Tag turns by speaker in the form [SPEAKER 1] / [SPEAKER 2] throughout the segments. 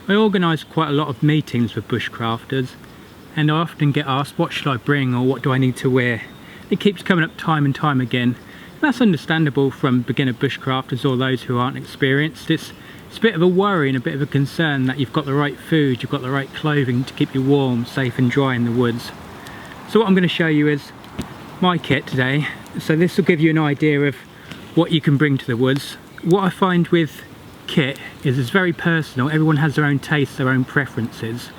[SPEAKER 1] I organise quite a lot of meetings with bushcrafters, and I often get asked what should I bring or what do I need to wear. It keeps coming up time and time again. That's understandable from beginner bushcrafters or those who aren't experienced. It's a bit of a worry and a bit of a concern that you've got the right food, you've got the right clothing to keep you warm, safe and dry in the woods. So what I'm going to show you is my kit today. So this will give you an idea of what you can bring to the woods. What I find with kit is it's very personal. Everyone has their own tastes, their own preferences,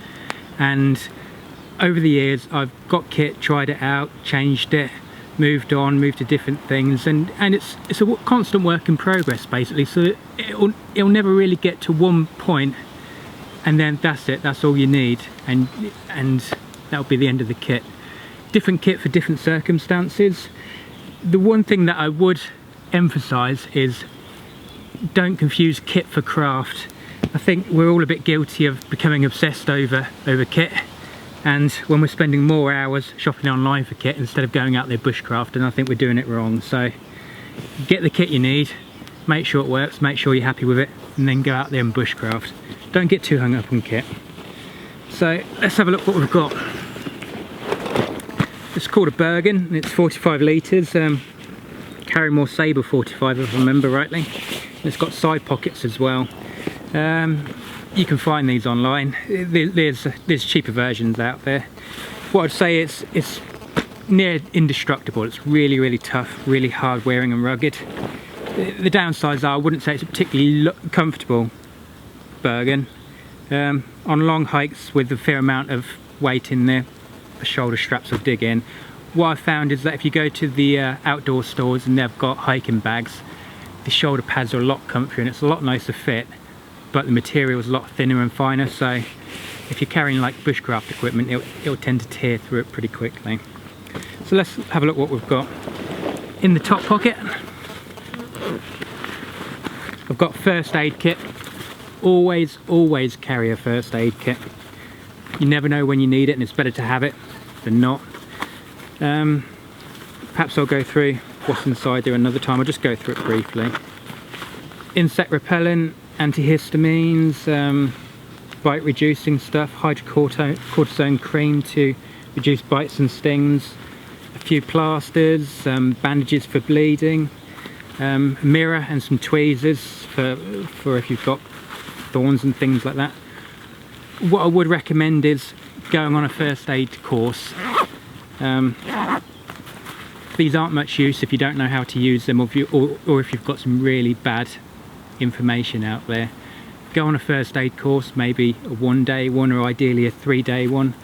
[SPEAKER 1] and over the years I've got kit, tried it out, changed it, moved on, moved to different things, and it's a constant work in progress basically. So it'll never really get to one point and then that's it, that's all you need, and that'll be the end of the kit. Different kit for different circumstances. The one thing that I would emphasize is don't confuse kit for craft. I think we're all a bit guilty of becoming obsessed over kit, and when we're spending more hours shopping online for kit instead of going out there bushcraft, and I think we're doing it wrong. So get the kit you need, make sure it works, make sure you're happy with it, and then go out there and bushcraft. Don't get too hung up on kit. So let's have a look what we've got. It's called a Bergen and it's 45 litres, Carrymore Sabre 45 if I remember rightly. And it's got side pockets as well. You can find these online. There's cheaper versions out there. What I'd say it's near indestructible. It's really tough, really hard wearing and rugged. The downsides are I wouldn't say it's a particularly comfortable Bergen. On long hikes with a fair amount of weight in there, the shoulder straps will dig in. What I've found is that if you go to the outdoor stores and they've got hiking bags, the shoulder pads are a lot comfier and it's a lot nicer fit, but the material is a lot thinner and finer, so if you're carrying like bushcraft equipment it'll tend to tear through it pretty quickly. So let's have a look what we've got. In the top pocket I've got first aid kit. Always carry a first aid kit. You never know when you need it and it's better to have it than not. Perhaps I'll go through what's inside there another time. I'll just go through it briefly. Insect repellent, antihistamines, bite reducing stuff, hydrocortisone cream to reduce bites and stings, a few plasters, bandages for bleeding, a mirror and some tweezers for if you've got thorns and things like that. What I would recommend is going on a first aid course. These aren't much use if you don't know how to use them, or if you've got some really bad information out there. Go on a first aid course, maybe a 1-day one or ideally a 3-day one.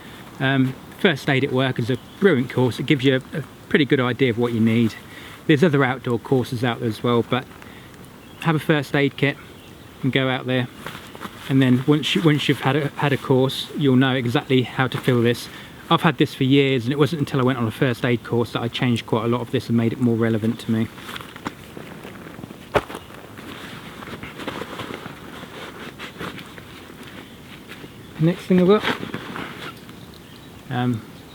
[SPEAKER 1] First Aid at Work is a brilliant course. It gives you a pretty good idea of what you need. There's other outdoor courses out there as well, but have a first aid kit and go out there, and then once you've had a course you'll know exactly how to fill this. I've had this for years and it wasn't until I went on a first aid course that I changed quite a lot of this and made it more relevant to me. Next thing I've got,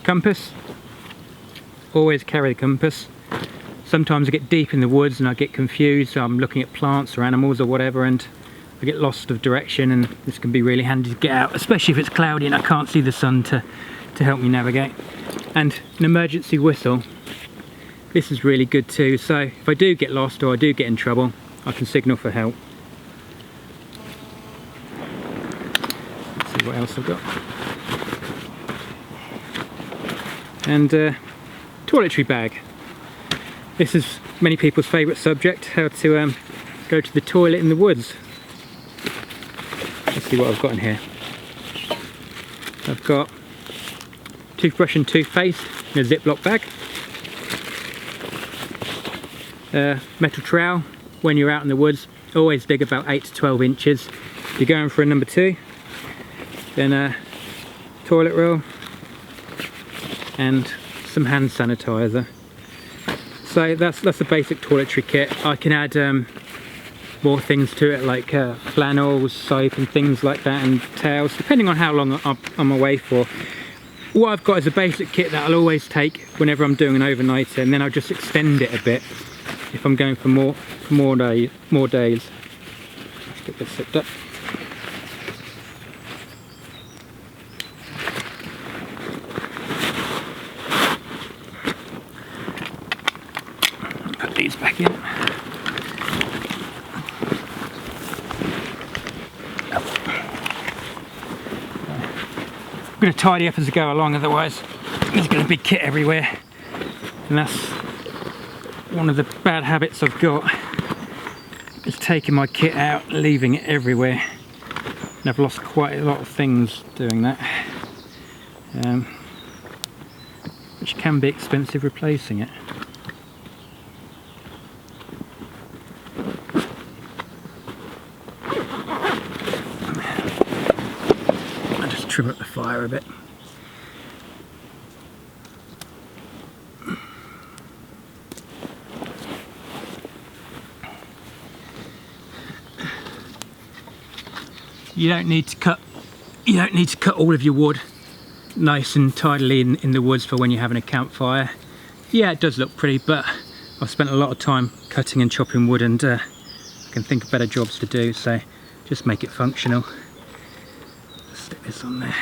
[SPEAKER 1] compass. Always carry the compass. Sometimes I get deep in the woods and I get confused, so I'm looking at plants or animals or whatever and I get lost of direction, and this can be really handy to get out, especially if it's cloudy and I can't see the sun to help me navigate. And an emergency whistle. This is really good too, so if I do get lost or I do get in trouble I can signal for help. Let's see what else I've got. And toiletry bag. This is many people's favourite subject, how to go to the toilet in the woods. Let's see what I've got in here. I've got toothbrush and toothpaste in a Ziploc bag. Metal trowel. When you're out in the woods, always dig about 8 to 12 inches. If you're going for a number 2, then a toilet roll and some hand sanitizer. So that's the basic toiletry kit. I can add more things to it, like flannels, soap and things like that, and towels, depending on how long I'm away for. What I've got is a basic kit that I'll always take whenever I'm doing an overnighter, and then I'll just extend it a bit if I'm going for more days. Let's get this zipped up. these back in. I'm going to tidy up as I go along, otherwise there's going to be kit everywhere, and that's one of the bad habits I've got, is taking my kit out, leaving it everywhere, and I've lost quite a lot of things doing that, which can be expensive replacing it. Trim up the fire a bit. You don't need to cut all of your wood nice and tidily in the woods for when you're having a campfire. Yeah, it does look pretty, but I've spent a lot of time cutting and chopping wood, and I can think of better jobs to do, so just make it functional. Stick this on there.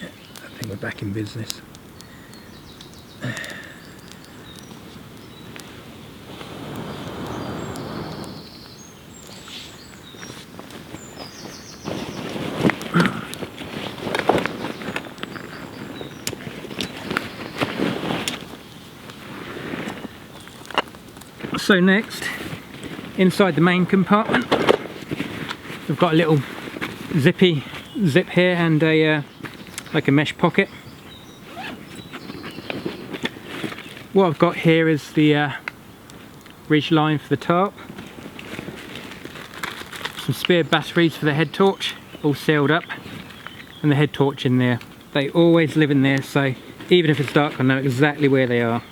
[SPEAKER 1] Yeah, I think we're back in business. So next, inside the main compartment, we've got a little zip here and a like a mesh pocket. What I've got here is the ridge line for the tarp, some spare batteries for the head torch, all sealed up, and the head torch in there. They always live in there, so even if it's dark I know exactly where they are.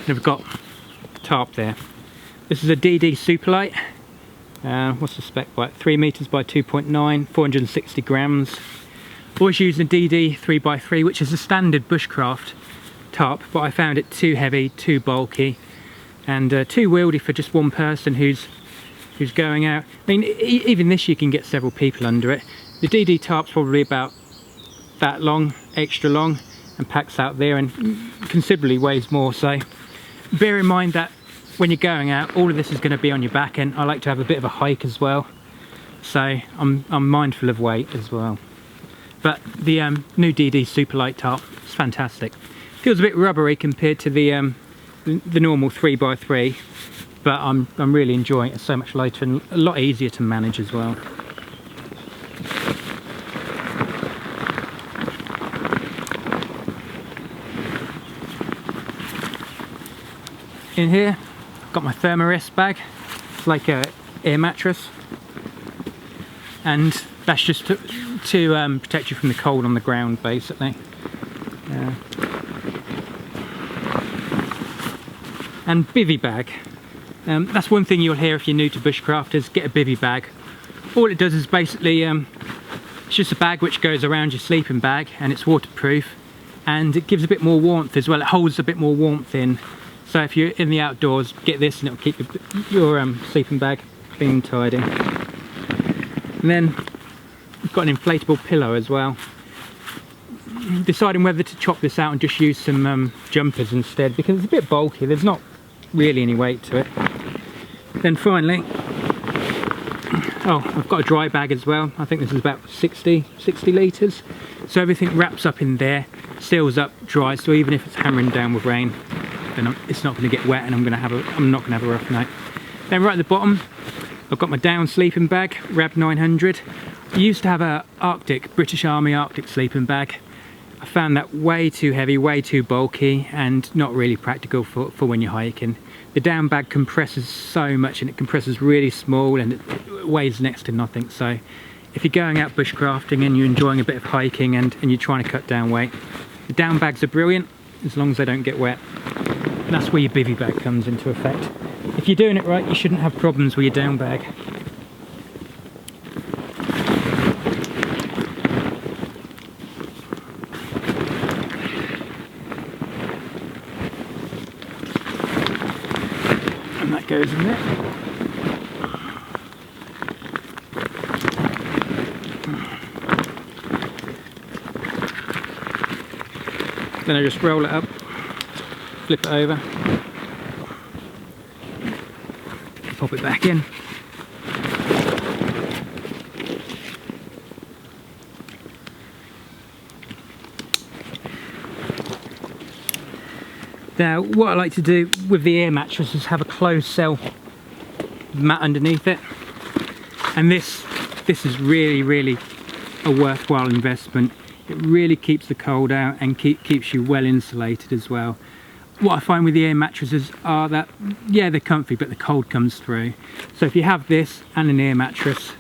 [SPEAKER 1] We've got tarp there. This is a DD Superlight. What's the spec by? 3 meters by 2.9, 460 grams. Always using a DD 3x3, which is a standard Bushcraft tarp, but I found it too heavy, too bulky, and too wieldy for just one person who's going out. I mean, even this you can get several people under it. The DD tarp's probably about that long, extra long, and packs out there and considerably weighs more, so bear in mind that when you're going out, all of this is going to be on your back, and I like to have a bit of a hike as well, so I'm mindful of weight as well. But the new DD Superlight tarp is fantastic. Feels a bit rubbery compared to the normal 3x3, but I'm really enjoying it. It's so much lighter and a lot easier to manage as well. In here, I've got my Thermarest bag. It's like a air mattress, and that's just to protect you from the cold on the ground, basically. And bivvy bag. That's one thing you'll hear if you're new to Bushcrafters, get a bivvy bag. All it does is basically, it's just a bag which goes around your sleeping bag, and it's waterproof, and it gives a bit more warmth as well. It holds a bit more warmth in. So if you're in the outdoors, get this and it'll keep your sleeping bag clean and tidy. And then we've got an inflatable pillow as well. Deciding whether to chop this out and just use some jumpers instead, because it's a bit bulky, there's not really any weight to it. Then finally, I've got a dry bag as well. I think this is about 60 litres. So everything wraps up in there, seals up, dries, so even if it's hammering down with rain, then it's not going to get wet, and I'm not going to have a rough night. Then right at the bottom, I've got my down sleeping bag, Rab 900. I used to have a British Army Arctic sleeping bag. I found that way too heavy, way too bulky, and not really practical for when you're hiking. The down bag compresses so much, and it compresses really small, and it weighs next to nothing. So if you're going out bushcrafting and you're enjoying a bit of hiking and you're trying to cut down weight, the down bags are brilliant as long as they don't get wet. And that's where your bivvy bag comes into effect. If you're doing it right, you shouldn't have problems with your down bag. goes in there. Then I just roll it up, flip it over, pop it back in. Now what I like to do with the air mattress is have a closed cell mat underneath it, and this is really a worthwhile investment. It really keeps the cold out and keeps you well insulated as well. What I find with the air mattresses are that, yeah, they're comfy, but the cold comes through. So if you have this and an air mattress,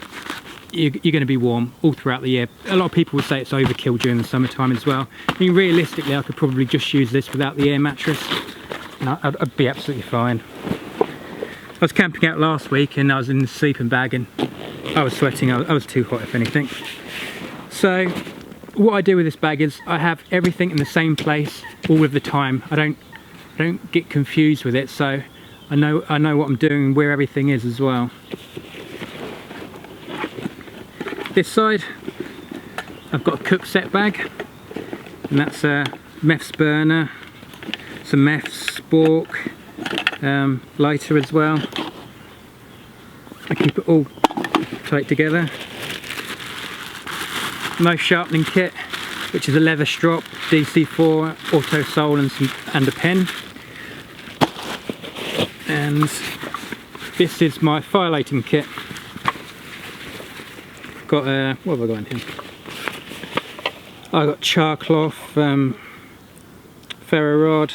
[SPEAKER 1] you're going to be warm all throughout the year. A lot of people will say it's overkill during the summertime as well. I mean, realistically, I could probably just use this without the air mattress and I'd be absolutely fine. I was camping out last week and I was in the sleeping bag and I was sweating. I was too hot, if anything. So what I do with this bag is I have everything in the same place all of the time. I don't get confused with it, so I know what I'm doing and where everything is as well. This side I've got a cook set bag, and that's a meths burner, some meths, spork, lighter as well. I keep it all tight together. Knife sharpening kit, which is a leather strop, DC4, auto sole and a pen. And this is my fire lighting kit. Got what have I got in here? I got char cloth, ferro rod,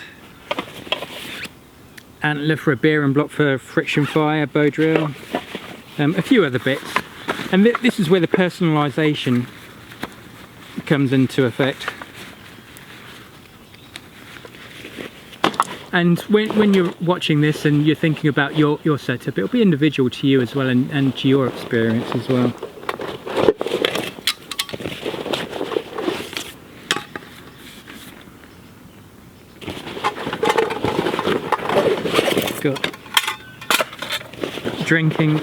[SPEAKER 1] antler for a beer and block for friction fire, bow drill, a few other bits. And this is where the personalisation comes into effect. And when you're watching this and you're thinking about your setup, it'll be individual to you as well, and to your experience as well. Got drinking,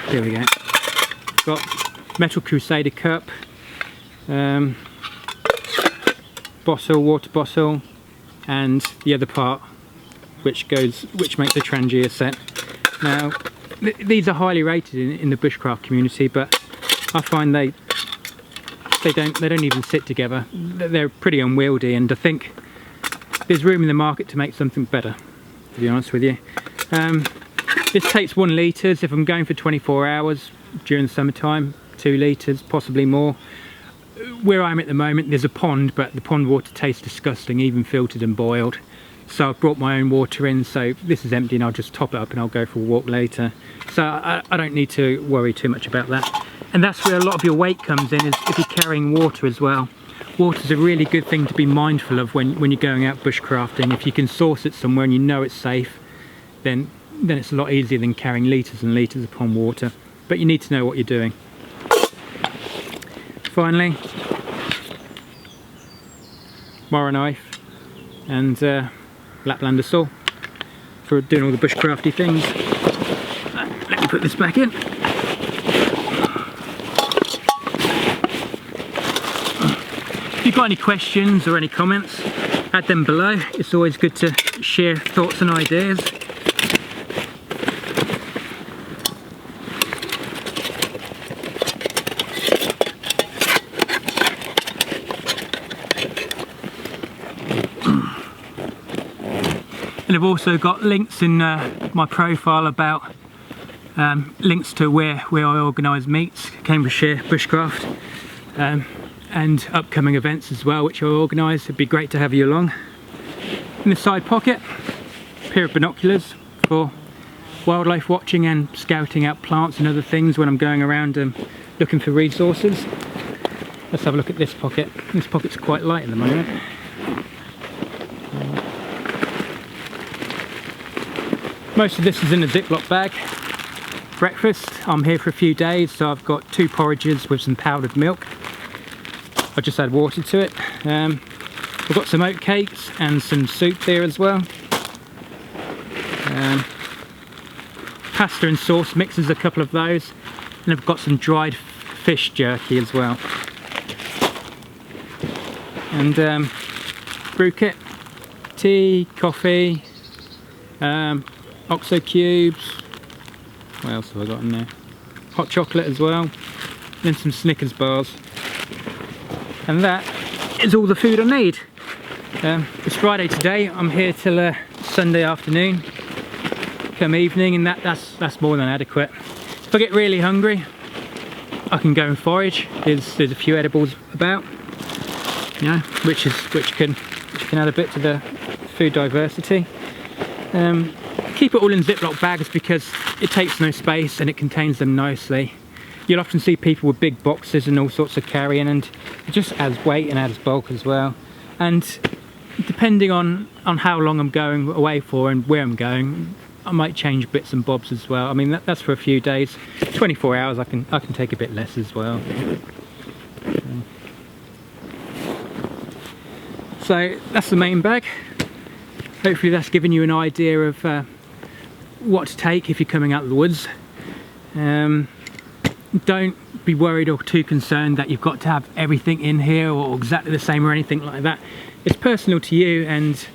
[SPEAKER 1] there we go, got metal Crusader cup, bottle, water bottle, and the other part which makes the Trangia set. Now these are highly rated in the bushcraft community, but I find they don't even sit together. They're pretty unwieldy, and I think there's room in the market to make something better, to be honest with you. This takes 1 litre. If I'm going for 24 hours during the summertime, 2 litres, possibly more. Where I'm at the moment, there's a pond, but the pond water tastes disgusting, even filtered and boiled. So I've brought my own water in, so this is empty and I'll just top it up and I'll go for a walk later. So I don't need to worry too much about that. And that's where a lot of your weight comes in, is if you're carrying water as well. Water's a really good thing to be mindful of when you're going out bushcrafting. If you can source it somewhere and you know it's safe, then it's a lot easier than carrying litres and litres upon water. But you need to know what you're doing. Finally, Mora knife and Laplander saw for doing all the bushcrafty things. Let me put this back in. If you've got any questions or any comments, add them below. It's always good to share thoughts and ideas. And I've also got links in my profile about links to where I organise meets, Cambridgeshire Bushcraft, and upcoming events as well, which I organise. It'd be great to have you along. In the side pocket, a pair of binoculars for wildlife watching and scouting out plants and other things when I'm going around and looking for resources. Let's have a look at this pocket. This pocket's quite light at the moment. Most of this is in a Ziploc bag. Breakfast, I'm here for a few days, so I've got 2 porridges with some powdered milk. I've just add water to it. I've got some oat cakes and some soup there as well. pasta and sauce mixes, a couple of those, and I've got some dried fish jerky as well. And brew kit, tea, coffee, OXO cubes, what else have I got in there? Hot chocolate as well, and then some Snickers bars. And that is all the food I need. It's Friday today, I'm here till Sunday afternoon, come evening, and that's more than adequate. If I get really hungry, I can go and forage. There's a few edibles about, you know, which can add a bit to the food diversity. Keep it all in Ziploc bags because it takes no space and it contains them nicely. You'll often see people with big boxes and all sorts of carrying, and it just adds weight and adds bulk as well. And depending on how long I'm going away for and where I'm going, I might change bits and bobs as well. I mean, that's for a few days. 24 hours I can take a bit less as well. So that's the main bag. Hopefully that's given you an idea of what to take if you're coming out of the woods. Don't be worried or too concerned that you've got to have everything in here or exactly the same or anything like that. It's personal to you, and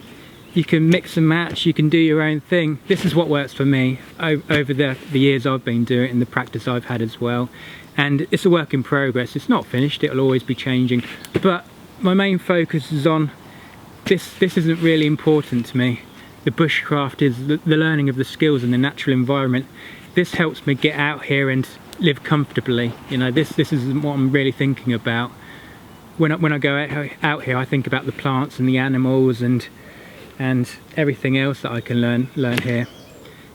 [SPEAKER 1] you can mix and match, you can do your own thing. This is what works for me over the years I've been doing it and the practice I've had as well. And it's a work in progress, it's not finished, it'll always be changing. But my main focus is on this isn't really important to me. The bushcraft is the learning of the skills in the natural environment. This helps me get out here and live comfortably. You know, this isn't what I'm really thinking about. When I go out here, I think about the plants and the animals and everything else that I can learn here.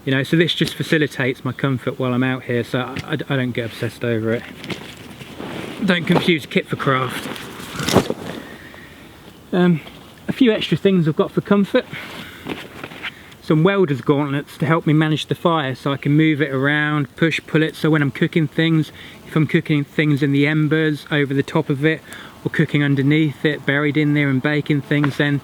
[SPEAKER 1] You know, so this just facilitates my comfort while I'm out here, so I don't get obsessed over it. Don't confuse kit for craft. A few extra things I've got for comfort. Some welder's gauntlets to help me manage the fire so I can move it around, push, pull it, so when I'm cooking things, if I'm cooking things in the embers, over the top of it, or cooking underneath it, buried in there and baking things, then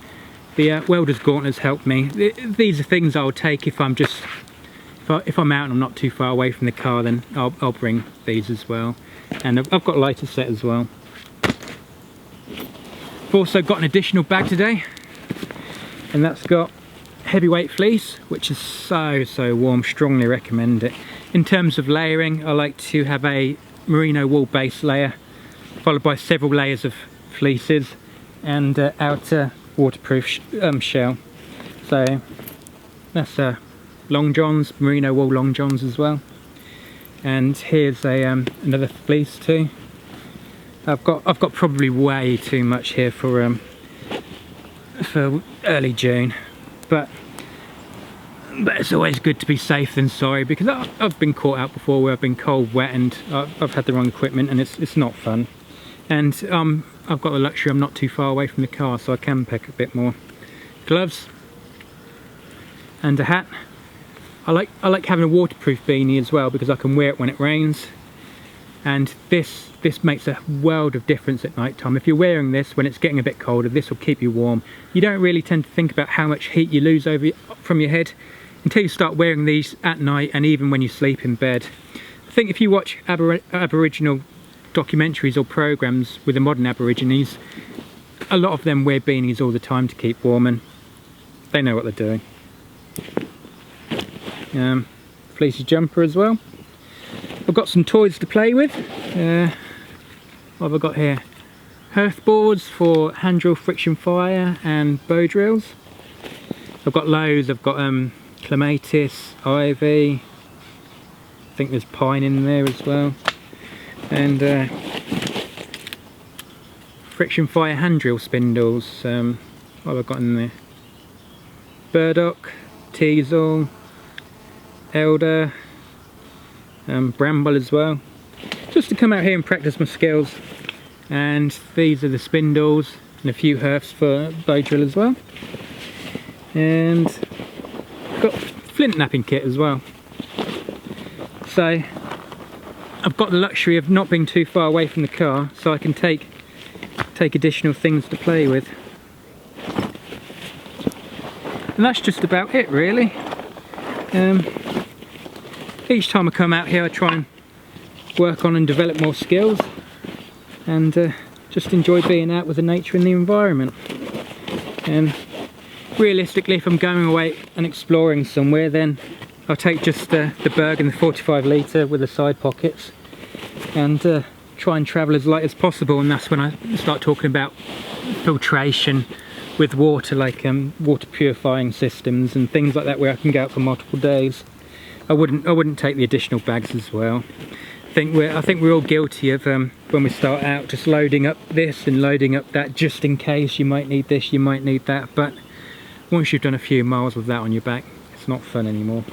[SPEAKER 1] the welder's gauntlets help me. These are things I'll take if I'm if I'm out and I'm not too far away from the car, then I'll bring these as well. And I've got a lighter set as well. I've also got an additional bag today, and that's got heavyweight fleece, which is so warm. Strongly recommend it. In terms of layering, I like to have a merino wool base layer followed by several layers of fleeces and outer waterproof shell. So that's long johns, merino wool long johns as well. And here's another fleece too. I've got probably way too much here for early June, but it's always good to be safe than sorry, because I've been caught out before where I've been cold, wet, and I've had the wrong equipment, and it's not fun. And I've got the luxury, I'm not too far away from the car, so I can pack a bit more. Gloves and a hat. I like having a waterproof beanie as well, because I can wear it when it rains, and this makes a world of difference at night time. If you're wearing this when it's getting a bit colder, this will keep you warm. You don't really tend to think about how much heat you lose from your head until you start wearing these at night, and even when you sleep in bed. I think if you watch Aboriginal documentaries or programs with the modern Aborigines, a lot of them wear beanies all the time to keep warm, and they know what they're doing. Fleecy jumper as well. I've got some toys to play with. What have I got here? Hearth boards for hand drill, friction fire and bow drills. I've got loads. I've got clematis, ivy, I think there's pine in there as well, and friction fire hand drill spindles. What have I got in there? Burdock, teasel, elder, bramble as well, just to come out here and practice my skills. And these are the spindles, and a few hearths for bow drill as well. And got flint knapping kit as well. So I've got the luxury of not being too far away from the car, so I can take additional things to play with. And that's just about it really. each time I come out here I try and work on and develop more skills, and just enjoy being out with the nature and the environment. And realistically, if I'm going away and exploring somewhere, then I'll take just the Bergen, the 45 litre with the side pockets, and try and travel as light as possible. And that's when I start talking about filtration with water, like water purifying systems and things like that, where I can go out for multiple days. I wouldn't take the additional bags as well. I think we're all guilty of when we start out just loading up this and loading up that, just in case you might need this, you might need that. But once you've done a few miles with that on your back, it's not fun anymore.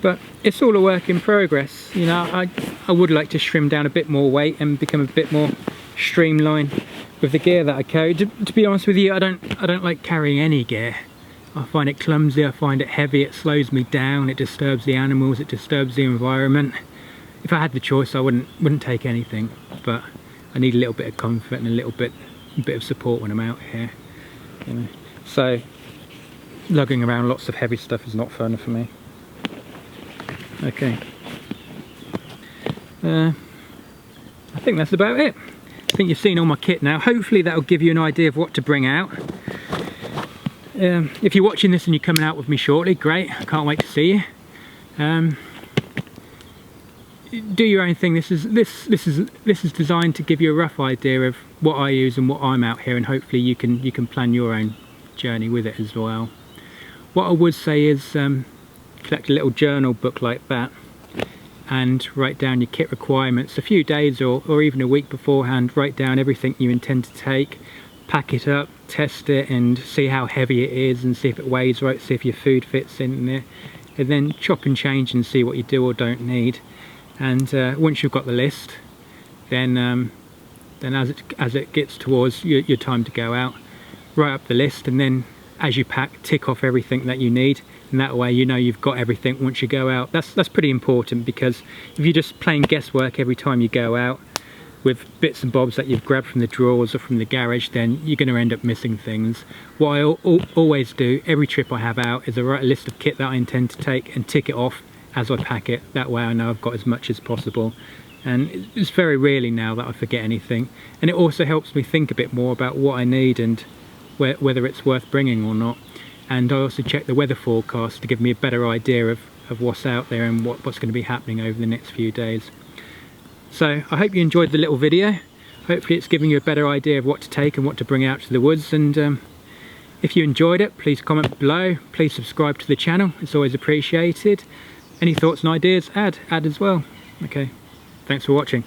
[SPEAKER 1] But it's all a work in progress. You know, I would like to trim down a bit more weight and become a bit more streamlined with the gear that I carry. To be honest with you, I don't like carrying any gear. I find it clumsy, I find it heavy, it slows me down, it disturbs the animals, it disturbs the environment. If I had the choice, I wouldn't take anything, but I need a little bit of comfort and a bit of support when I'm out here. You know. So lugging around lots of heavy stuff is not fun for me. Okay. I think that's about it. I think you've seen all my kit now. Hopefully that'll give you an idea of what to bring out. If you're watching this and you're coming out with me shortly, great, I can't wait to see you. Do your own thing. This is designed to give you a rough idea of what I use and what I'm out here, and hopefully you can plan your own journey with it as well. What I would say is collect a little journal book like that and write down your kit requirements a few days or even a week beforehand. Write down everything you intend to take, pack it up, test it and see how heavy it is and see if it weighs right, see if your food fits in there, and then chop and change and see what you do or don't need. And once you've got the list, then as it gets towards your time to go out, write up the list, and then as you pack, tick off everything that you need, and that way you know you've got everything once you go out. That's pretty important, because if you're just playing guesswork every time you go out with bits and bobs that you've grabbed from the drawers or from the garage, then you're going to end up missing things. What I always do every trip I have out is I write a list of kit that I intend to take and tick it off as I pack it. That way I know I've got as much as possible, and it's very rarely now that I forget anything. And it also helps me think a bit more about what I need and whether it's worth bringing or not. And I also check the weather forecast to give me a better idea of what's out there and what's going to be happening over the next few days. So I hope you enjoyed the little video. Hopefully it's giving you a better idea of what to take and what to bring out to the woods. And if you enjoyed it, please comment below. Please subscribe to the channel, it's always appreciated. Any thoughts and ideas, add as well. Okay, thanks for watching.